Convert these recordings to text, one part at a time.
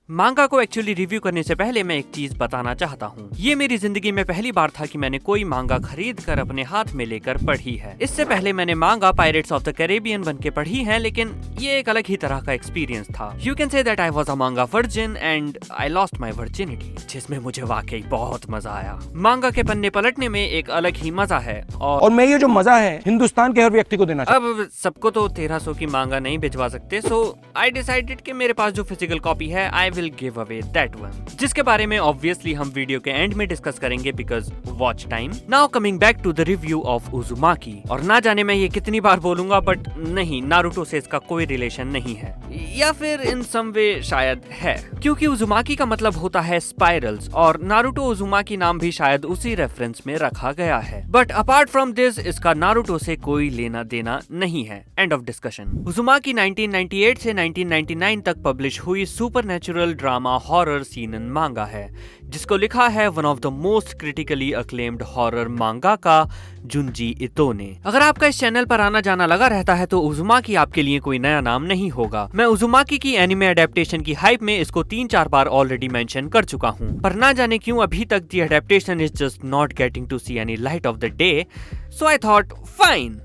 मांगा को actually review करने से पहले मैं एक चीज बताना चाहता हूँ। ये मेरी जिंदगी में पहली बार था कि मैंने कोई मांगा खरीद कर अपने हाथ में लेकर पढ़ी है। इससे पहले मैंने मांगा पायरेट्स ऑफ द कैरेबियन बन के पढ़ी है, लेकिन ये एक अलग ही तरह का एक्सपीरियंस था। You can say that I was a manga virgin and I lost my virginity, जिसमें मुझे वाकई बहुत मजा आया। मांगा के पन्ने पलटने में एक अलग ही मजा है और मैं ये जो मजा है हिंदुस्तान के हर व्यक्ति को देना चाहता अब सबको तो 1300 की मांगा नहीं भिजवा सकते, सो आई डिसाइडेड कि मेरे पास जो फिजिकल कॉपी है I will give away that one, जिसके बारे में ऑब्वियसली हम वीडियो के एंड में डिस्कस करेंगे because watch time. Now coming back to the review of Uzumaki. और ना जाने मैं ये कितनी बार बोलूंगा, बट नहीं, नारुतो से इसका कोई रिलेशन नहीं है, या फिर इन सम वे शायद है, क्योंकि उजुमाकी का मतलब होता है स्पाइरल्स और नारुतो उजुमाकी नाम भी शायद उसी रेफरेंस में रखा गया है। बट अपार्ट फ्रॉम दिस इसका नारुतो से कोई लेना देना नहीं है। End of discussion. उजुमाकी 1998 से 1999 तक पब्लिश हुई सुपरनैचुरल ड्रामा हॉरर सीनन मांगा है, जिसको लिखा है one of the most critically acclaimed horror मांगा का जुंजी इतो ने। अगर आपका इस चैनल पर आना जाना लगा रहता है तो उजुमाकी आपके लिए कोई नया नाम नहीं होगा। मैं उजुमाकी की एनिमे अडेप्टेशन की हाइप में इसको 3-4 बार ऑलरेडी मेंशन कर चुका हूँ, पर ना जाने क्यों अभी तक the adaptation is just not getting to see any light of the day, so I thought fine.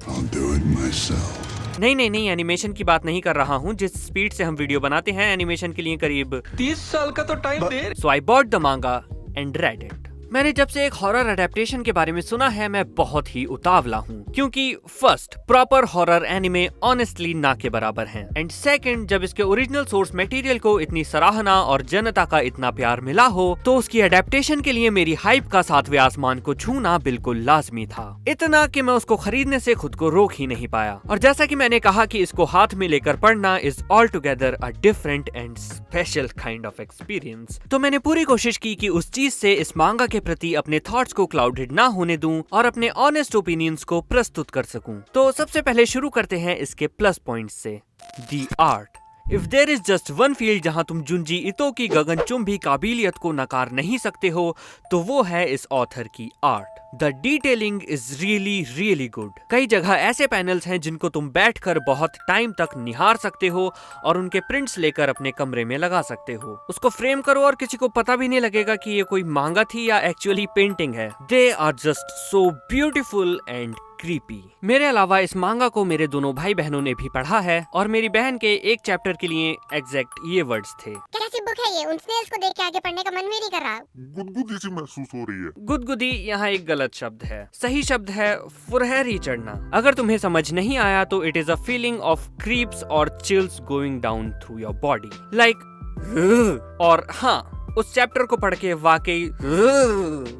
नहीं, एनिमेशन की बात नहीं कर रहा हूँ। जिस स्पीड से हम वीडियो बनाते हैं एनिमेशन के लिए करीब 30 साल का तो time they. So I bought the मांगा एंड रेड इट। मैंने जब से एक हॉरर अडेप्टेशन के बारे में सुना है मैं बहुत ही उतावला हूँ, क्योंकि first proper horror anime honestly ना के बराबर हैं, एंड सेकंड जब इसके ओरिजिनल सोर्स मटेरियल को इतनी सराहना और जनता का इतना प्यार मिला हो तो उसकी अडेप्टेशन के लिए मेरी हाइप का 7वें आसमान को छूना बिल्कुल लाजमी था। इतना कि मैं उसको खरीदने से खुद को रोक ही नहीं पाया। और जैसा कि मैंने कहा कि इसको हाथ में लेकर पढ़ना is all together a different and special kind of experience. तो मैंने पूरी कोशिश की कि उस चीज से इस मांगा के प्रति अपने थॉट्स को क्लाउडेड ना होने दूं और अपने ऑनेस्ट ओपिनियंस को प्रस्तुत कर सकूं। तो सबसे पहले शुरू करते हैं इसके प्लस पॉइंट्स से। The art. If there is just one field जहां तुम जुंजी इतो की गगनचुंबी काबिलियत को नकार नहीं सकते हो तो वो है इस ऑथर की art. The detailing is really good. कई जगह ऐसे पैनल्स हैं जिनको तुम बैठकर बहुत टाइम तक निहार सकते हो और उनके प्रिंट्स लेकर अपने कमरे में लगा सकते हो। उसको फ्रेम करो और किसी को पता भी नहीं लगेगा कि ये कोई मांगा थी या एक्चुअली पेंटिंग है। They are just so beautiful and creepy. मेरे अलावा इस मांगा को मेरे दोनों भाई बहनों ने भी पढ़ा है और मेरी बहन के एक चैप्टर के लिए एग्जैक्ट ये वर्ड्स थे। कैसी बुक है ये? उन स्नेल्स को देख के आगे पढ़ने का मन भी नहीं कर रहा। गुदगुदी सी महसूस हो रही है। गुदगुदी यहाँ एक गलत शब्द है। सही शब्द है फुरहरी चढ़ना। अगर तुम्हें समझ नहीं आया तो it is a feeling of creeps और chills going down through your body like. और हाँ, उस चैप्टर को पढ़ के वाकई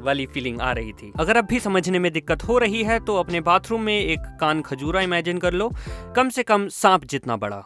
वाली फीलिंग आ रही थी। अगर अब भी समझने में दिक्कत हो रही है तो अपने बाथरूम में एक कान खजूरा इमेजिन कर लो, कम से कम सांप जितना बड़ा।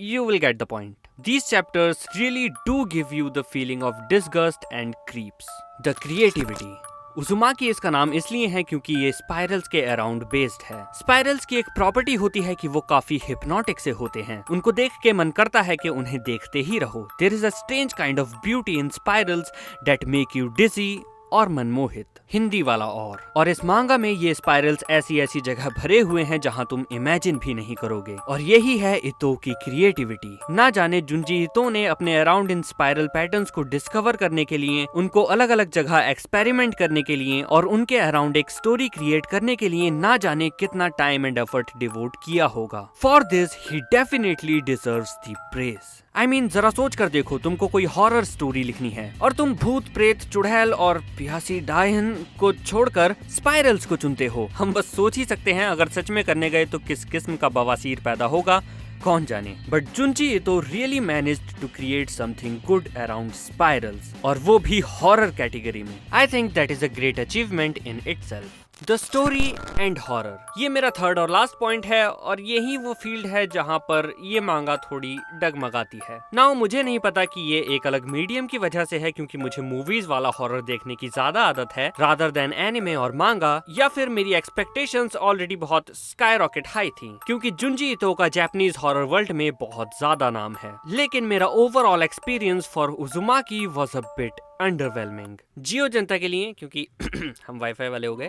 You will get the point. These chapters really do give you the feeling of disgust and creeps. The creativity. उजुमाकी इसका नाम इसलिए है क्योंकि ये स्पाइरल्स के अराउंड बेस्ड है। स्पाइरल्स की एक प्रॉपर्टी होती है कि वो काफी हिप्नोटिक से होते हैं। उनको देख के मन करता है कि उन्हें देखते ही रहो। There is a strange kind of beauty in spirals that make you dizzy और मनमोहित। हिंदी वाला और इस मांगा में ये स्पाइरल्स ऐसी जगह भरे हुए हैं जहां तुम इमेजिन भी नहीं करोगे। और यही है इतो की क्रिएटिविटी। ना जाने जुंजी इतो ने अपने अराउंड इन स्पाइरल पैटर्न्स को डिस्कवर करने के लिए, उनको अलग अलग जगह एक्सपेरिमेंट करने के लिए और उनके अराउंड एक स्टोरी क्रिएट करने के लिए ना जाने कितना टाइम एंड एफर्ट डिवोट किया होगा। For this he definitely deserves the praise. I mean, जरा सोच कर देखो, तुमको कोई हॉरर स्टोरी लिखनी है और तुम भूत प्रेत चुड़ैल और प्यासी डायन को छोड़कर स्पाइरल्स को चुनते हो। हम बस सोच ही सकते हैं अगर सच में करने गए तो किस किस्म का बवासीर पैदा होगा, कौन जाने। But Junji Ito really managed to create something good around spirals, और वो भी हॉरर कैटेगरी में। I think that is a great achievement in itself. The story and horror, ये मेरा थर्ड और लास्ट पॉइंट है और यही वो फील्ड है जहाँ पर ये मांगा थोड़ी डगमगाती है। नाउ मुझे नहीं पता कि ये एक अलग मीडियम की वजह से है क्योंकि मुझे मूवीज वाला हॉरर देखने की ज्यादा आदत है रादर देन एनिमे और मांगा, या फिर मेरी एक्सपेक्टेशंस ऑलरेडी बहुत स्काई रॉकेट हाई थी क्योंकि जुंजी इतो का जापानीज हॉरर वर्ल्ड में बहुत ज्यादा नाम है। लेकिन मेरा overall experience for Uzumaki was a bit underwhelming. जियो जनता के लिए, क्योंकि हम वाईफाई वाले हो गए,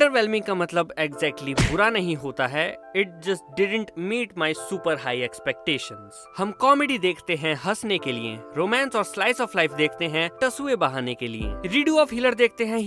अंडरवेलमिंग का मतलब एग्जैक्टली बुरा नहीं होता है, it just didn't meet my super high expectations. हम कॉमेडी देखते हैं हंसने के लिए, रोमांस और स्लाइस ऑफ लाइफ देखते हैं टसुए बहाने के लिए, रीडू ऑफ हिलर देखते हैं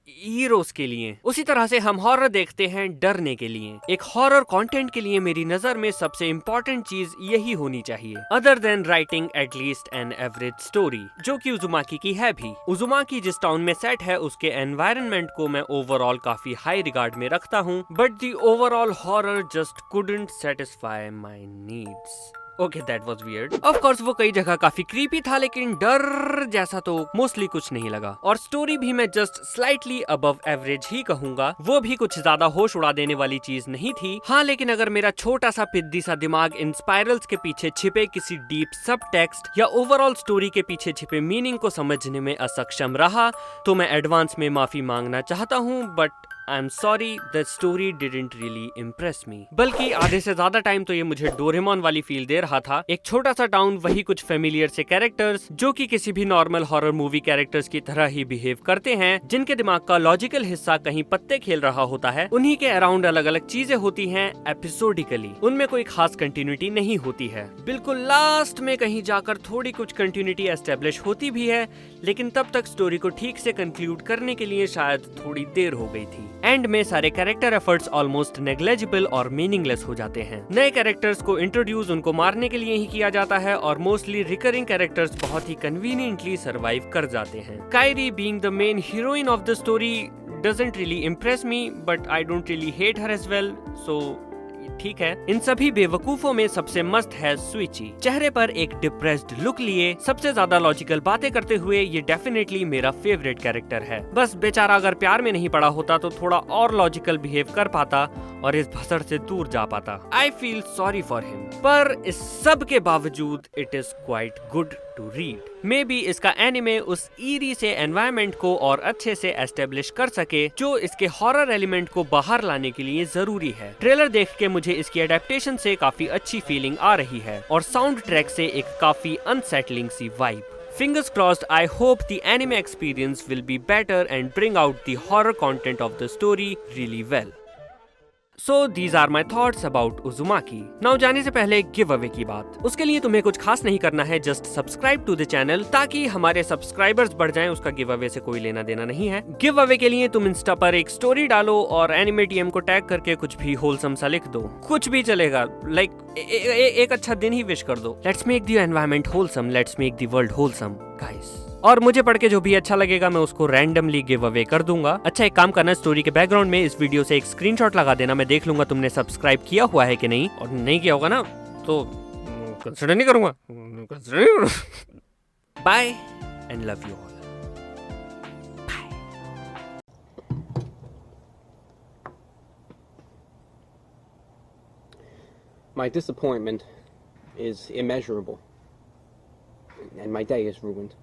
हीरोज के लिए। उसी तरह से हम हॉरर देखते हैं डरने के लिए। एक हॉरर कंटेंट के लिए मेरी नजर में सबसे इम्पोर्टेंट चीज यही होनी चाहिए, other than writing at least an average story, जो कि उजुमाकी की है भी। उजुमाकी जिस टाउन में सेट है उसके एनवायरनमेंट को मैं ओवरऑल काफी हाई रिगार्ड में रखता हूँ, but the overall horror just couldn't satisfy my needs. Okay, that was weird. Of course वो कई जगह काफी क्रीपी था, लेकिन डर जैसा तो मोस्टली कुछ नहीं लगा। और स्टोरी भी मैं जस्ट स्लाइटली अबव एवरेज ही कहूंगा, वो भी कुछ ज्यादा होश उड़ा देने वाली चीज नहीं थी। हाँ, लेकिन अगर मेरा छोटा सा पिद्दी सा दिमाग इन स्पाइरल्स के पीछे छिपे किसी डीप सब टेक्स्ट या ओवरऑल स्टोरी के पीछे छिपे मीनिंग को समझने में असक्षम रहा, तो मैं एडवांस में माफी मांगना चाहता हूँ, but I am sorry, the story didn't really impress me. बल्कि आधे से ज्यादा टाइम तो ये मुझे डोरेमोन वाली फील दे रहा था। एक छोटा सा टाउन, वही कुछ फेमिलियर से कैरेक्टर्स जो कि किसी भी नॉर्मल हॉरर मूवी कैरेक्टर्स की तरह ही बिहेव करते हैं, जिनके दिमाग का लॉजिकल हिस्सा कहीं पत्ते खेल रहा होता है। उन्हीं के अराउंड अलग अलग चीजें होती हैं एपिसोडिकली, उनमें कोई खास कंटिन्यूटी नहीं होती है। बिल्कुल लास्ट में कहीं जाकर थोड़ी कुछ कंटिन्यूटी एस्टेब्लिश होती भी है, लेकिन तब तक स्टोरी को ठीक से कंक्लूड करने के लिए शायद थोड़ी देर हो गई थी। एंड में सारे कैरेक्टर एफर्ट्स ऑलमोस्ट नेग्लेजिबल और मीनिंगलेस हो जाते हैं। नए कैरेक्टर्स को इंट्रोड्यूस उनको मारने के लिए ही किया जाता है, और मोस्टली रिकरिंग कैरेक्टर्स बहुत ही कन्वीनियंटली सरवाइव कर जाते हैं। Kirie being the main heroine of the story doesn't really impress me, but I don't really hate her as well, so ठीक है। इन सभी बेवकूफों में सबसे मस्त है स्विची। चेहरे पर एक डिप्रेस्ड लुक लिए सबसे ज्यादा लॉजिकल बातें करते हुए ये डेफिनेटली मेरा फेवरेट कैरेक्टर है। बस बेचारा अगर प्यार में नहीं पड़ा होता तो थोड़ा और लॉजिकल बिहेव कर पाता और इस भसड़ से दूर जा पाता। I feel sorry for him, पर इस सब के बावजूद it is quite good to read. Maybe इसका एनिमे उस ईरी से एनवायरनमेंट को और अच्छे से एस्टेब्लिश कर सके, जो इसके हॉरर एलिमेंट को बाहर लाने के लिए जरूरी है। ट्रेलर देख के मुझे इसकी एडेप्टेशन से काफी अच्छी फीलिंग आ रही है, और साउंड ट्रैक से एक काफी अनसेटलिंग सी vibe. Fingers crossed, I hope the anime experience will be better and bring out the horror content of the story really well. So these are my thoughts about Uzumaki. Now जाने से पहले give away की बात। उसके लिए तुम्हें कुछ खास नहीं करना है, just subscribe to the channel ताकि हमारे सब्सक्राइबर्स बढ़ जाएं। उसका गिव अवे से कोई लेना देना नहीं है। गिव अवे के लिए तुम इंस्टा पर एक स्टोरी डालो और एनिमे टीएम को टैग करके कुछ भी होलसम सा लिख दो, कुछ भी चलेगा। लाइक एक अच्छा दिन ही विश कर दो। Let's make the environment wholesome, let's make the world wholesome guys. और मुझे पढ़ के जो भी अच्छा लगेगा मैं उसको रैंडमली गिव अवे कर दूंगा। अच्छा, एक काम करना, स्टोरी के बैकग्राउंड में इस वीडियो से एक स्क्रीनशॉट लगा देना, मैं देख लूंगा तुमने सब्सक्राइब किया हुआ है कि नहीं, और नहीं किया होगा ना तो कंसीडर नहीं करूंगा। Bye and love you all. My disappointment is immeasurable, and my day is ruined.